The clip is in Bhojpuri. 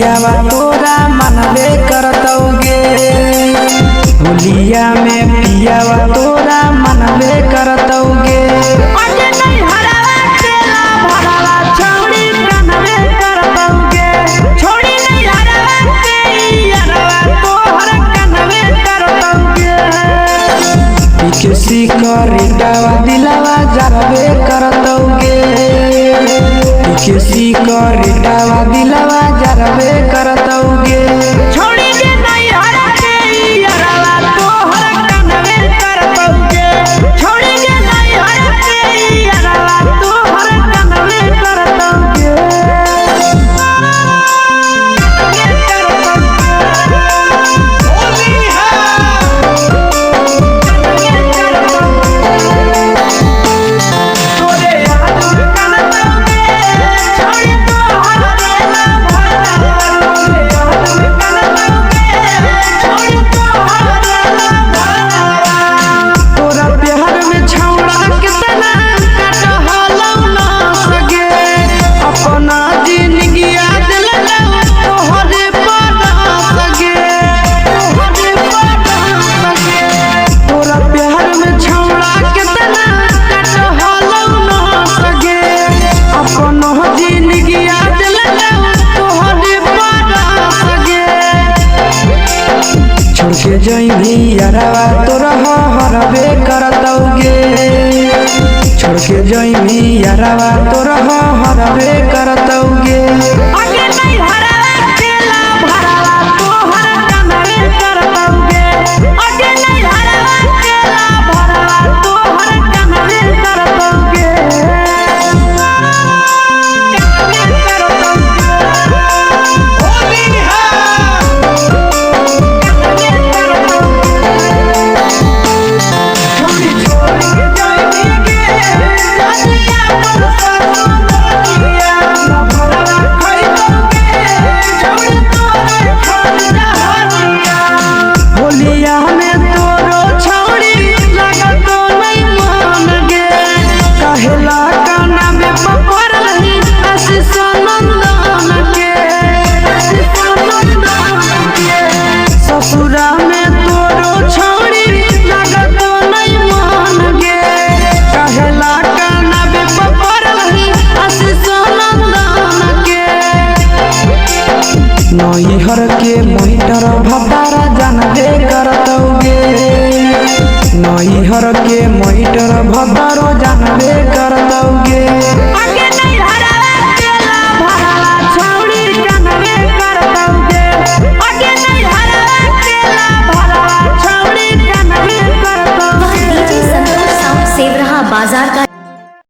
पियावा तोरा मनबे करतौगे। होलिया में पियावा तोरा मनबे करतौगे। किसी करेटावा दिलावा जरबे करतौगे। किसी करेटावा दिलावा जरबे करतौगे। छोड़ी दे नहीं हरा के यारवा तोहर कनवे करतौगे। छोड़ी दे नहीं हरा के यारवा तोहर कनवे करतौगे। होली है तोरे याद करतौगे। छोड़ी तोहर देला भरला तोरे याद करतौगे। छोड़ी तोहर देला भरला तोरा प्यार में छौड़ा कितना कटहलौ ना सगे। अपना जिंदगी दिल तोहरे बना सगे। तोहरे बना सगे। तोरा प्यार में छौड़ा कितना कटहलौ ना सगे। अपना जिंदगी दिल तोहरे बना सगे। छोड़ के जइभी यारवा तोरा हरबे करतौगे। छोड़ के जइभी यारवा तोरा हरबे करतौगे। आगे नहीं हरावा केला भरावा तोहर कनवे करतौगे। आगे नहीं हरावा केला भरावा तोहर कनवे करतौगे। कनवे करतौगे। होली है कनवे करतौगे। छोड़ी छोड़ी के जाएंगे रसिया पर ससुरिया न भरवा खइतौगे। छोड़ी तोरे छोड़ हरिया होलिया में तोरो छौड़ी लगतो नहीं मान गे। कहेला काना में पकड़ रही आशीष नंदन के। ससुरा में तोरो छौड़ी लगतो नहीं मान गे। कहेला काना में पकड़ रही आशीष नंदन के। नैहर के मोहिटर भतारा जानबे करतौगे। नैहर के मोहिटर भतारो जानबे